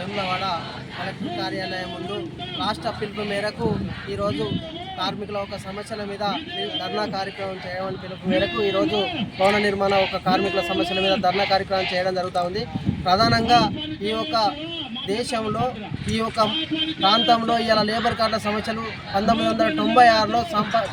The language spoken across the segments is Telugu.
వేములవాడ కలెక్టర్ కార్యాలయం ముందు రాష్ట్ర పిలుపు మేరకు ఈరోజు కార్మికుల ఒక సమస్యల మీద ధర్నా కార్యక్రమం చేయమని పిలుపు మేరకు ఈరోజు భవన నిర్మాణ ఒక కార్మికుల సమస్యల మీద ధర్నా కార్యక్రమం చేయడం జరుగుతూ ఉంది. ప్రధానంగా ఈ యొక్క దేశంలో ఈ యొక్క ప్రాంతంలో ఇలా లేబర్ కార్డుల సమస్యలు 1996లో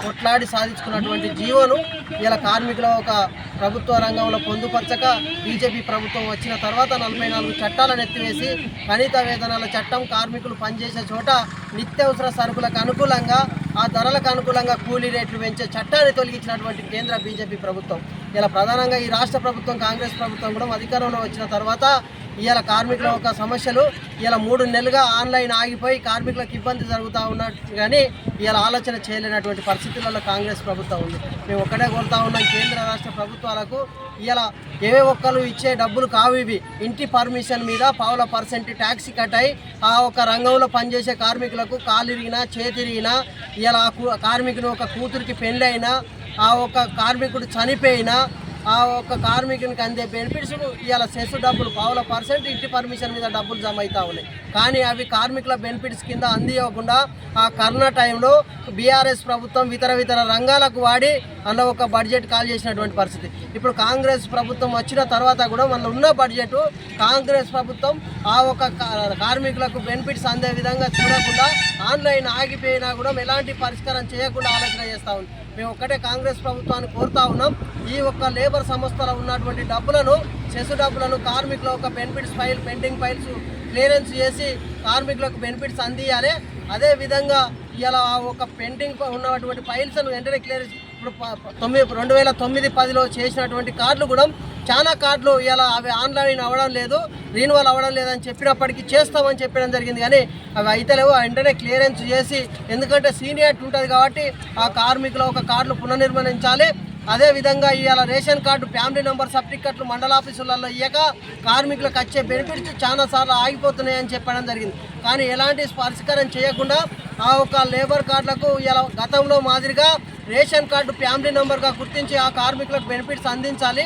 కొట్లాడి సాధించుకున్నటువంటి జీవోను ఇలా కార్మికుల ఒక ప్రభుత్వ రంగంలో పొందుపరచక బీజేపీ ప్రభుత్వం వచ్చిన తర్వాత 44 చట్టాలను ఎత్తివేసి కనీత వేతనాల చట్టం, కార్మికులు పనిచేసే చోట నిత్యావసర సరుకులకు అనుకూలంగా ఆ ధరలకు అనుకూలంగా కూలీ రేట్లు పెంచే చట్టాన్ని తొలగించినటువంటి కేంద్ర బీజేపీ ప్రభుత్వం ఇలా ప్రధానంగా ఈ రాష్ట్ర ప్రభుత్వం కాంగ్రెస్ ప్రభుత్వం కూడా అధికారంలో వచ్చిన తర్వాత ఇవాళ కార్మికుల ఒక సమస్యలు ఇలా 3 నెలలుగా ఆన్లైన్ ఆగిపోయి కార్మికులకు ఇబ్బంది జరుగుతూ ఉన్నట్టు కానీ ఇలా ఆలోచన చేయలేనటువంటి పరిస్థితులలో కాంగ్రెస్ ప్రభుత్వం ఉంది. మేము ఒక్కడే కోరుతా ఉన్నాం, కేంద్ర రాష్ట్ర ప్రభుత్వాలకు ఇలా ఏ ఒక్కరు ఇచ్చే డబ్బులు కావు ఇవి. ఇంటి పర్మిషన్ మీద 0.5% ట్యాక్స్ కట్ అయి ఆ ఒక రంగంలో పనిచేసే కార్మికులకు కాలు ఇరిగినా చేతిరిగినా ఇలా కార్మికుని ఒక కూతురికి పెళ్ళి అయినా ఆ ఒక కార్మికుడు చనిపోయినా ఆ ఒక్క కార్మికునికి అందే బెనిఫిట్స్ ఇలా సెస్ డబ్బులు 0.5% ఇంటి పర్మిషన్ మీద డబ్బులు జమ అవుతూ ఉన్నాయి. కానీ అవి కార్మికుల బెనిఫిట్స్ కింద అందివ్వకుండా ఆ కరోనా టైంలో బీఆర్ఎస్ ప్రభుత్వం ఇతర రంగాలకు వాడి అందులో ఒక బడ్జెట్ కాల్ చేసినటువంటి పరిస్థితి. ఇప్పుడు కాంగ్రెస్ ప్రభుత్వం వచ్చిన తర్వాత కూడా మన ఉన్న బడ్జెట్ కాంగ్రెస్ ప్రభుత్వం ఆ ఒక కార్మికులకు బెనిఫిట్స్ అందే విధంగా చూడకుండా ఆన్లైన్ ఆగిపోయినా కూడా ఎలాంటి పరిష్కారం చేయకుండా ఆలోచన చేస్తూ ఉంది. మేము ఒక్కటే కాంగ్రెస్ ప్రభుత్వాన్ని కోరుతా ఉన్నాం, ఈ ఒక్క లేబర్ సంస్థలో ఉన్నటువంటి డబ్బులను సెస్ డబ్బులను కార్మికుల ఒక బెనిఫిట్స్ పెండింగ్ ఫైల్స్ క్లియరెన్స్ చేసి కార్మికులకు బెనిఫిట్స్ అందియాలి. అదేవిధంగా ఇలా ఒక పెండింగ్ ఉన్నటువంటి ఫైల్స్ను వెంటనే క్లియరెన్స్ ఇప్పుడు 2009-10లో చేసినటువంటి కార్డులు కూడా చాలా కార్డులు ఇలా అవి ఆన్లైన్ అవ్వడం లేదు, రీన్యువల్ అవ్వడం లేదని చెప్పినప్పటికీ చేస్తామని చెప్పడం జరిగింది. కానీ అవి అయితే లేవు. వెంటనే క్లియరెన్స్ చేసి, ఎందుకంటే సీనియారిటీ ఉంటుంది కాబట్టి ఆ కార్మికుల ఒక కార్డులు పునర్నిర్మించాలి. అదేవిధంగా ఇవాళ రేషన్ కార్డు, ఫ్యామిలీ నెంబర్ సర్టిఫికెట్లు మండల ఆఫీసులలో ఇయ్యక కార్మికులకు వచ్చే బెనిఫిట్స్ చాలాసార్లు ఆగిపోతున్నాయని చెప్పడం జరిగింది. కానీ ఎలాంటి పరిష్కారం చేయకుండా ఆ ఒక లేబర్ కార్డులకు ఇలా గతంలో మాదిరిగా రేషన్ కార్డు ఫ్యామిలీ నెంబర్గా గుర్తించి ఆ కార్మికులకు బెనిఫిట్స్ అందించాలి.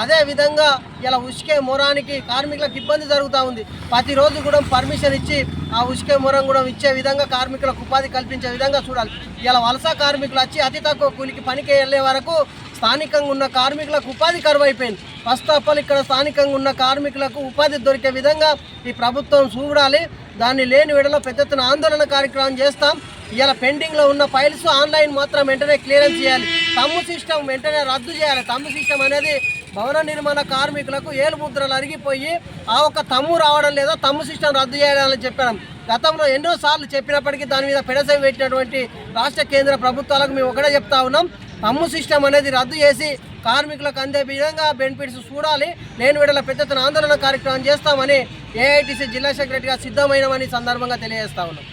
అదేవిధంగా ఇలా ఉసుకే మొరానికి కార్మికులకు ఇబ్బంది జరుగుతూ ఉంది. ప్రతిరోజు కూడా పర్మిషన్ ఇచ్చి ఆ ఉసుకే మొరం కూడా ఇచ్చే విధంగా కార్మికులకు ఉపాధి కల్పించే విధంగా చూడాలి. ఇలా వలస కార్మికులు వచ్చి అతి తక్కువ కూలికి పనికి వెళ్ళే వరకు స్థానికంగా ఉన్న కార్మికులకు ఉపాధి కరువు అయిపోయింది. ఫస్ట్ ఆఫ్ ఆల్ ఇక్కడ స్థానికంగా ఉన్న కార్మికులకు ఉపాధి దొరికే విధంగా ఈ ప్రభుత్వం చూడాలి. దాన్ని లేని విడలో పెద్ద ఎత్తున ఆందోళన కార్యక్రమం చేస్తాం. ఇలా పెండింగ్లో ఉన్న ఫైల్స్ ఆన్లైన్ మాత్రం వెంటనే క్లియరెన్స్ చేయాలి. తమ్ము సిస్టమ్ వెంటనే రద్దు చేయాలి. తమ్ము సిస్టమ్ అనేది భవన నిర్మాణ కార్మికులకు ఏలు ముద్రలు అరిగిపోయి ఆ ఒక తమ్ము రావడం లేదా, తమ్ము సిస్టమ్ రద్దు చేయాలని చెప్పాం. గతంలో ఎన్నోసార్లు చెప్పినప్పటికీ దాని మీద పెడసై పెట్టినటువంటి రాష్ట్ర కేంద్ర ప్రభుత్వాలకు మేము ఒకటే చెప్తా ఉన్నాం, తమ్ము సిస్టమ్ అనేది రద్దు చేసి కార్మికులకు అందే విధంగా బెనిఫిట్స్ చూడాలి. లేని విడల పెద్ద ఎత్తున ఆందోళన కార్యక్రమం చేస్తామని ఏఐటీసీ జిల్లా సెక్రటరీగా సిద్ధమైనమని సందర్భంగా తెలియజేస్తా ఉన్నాం.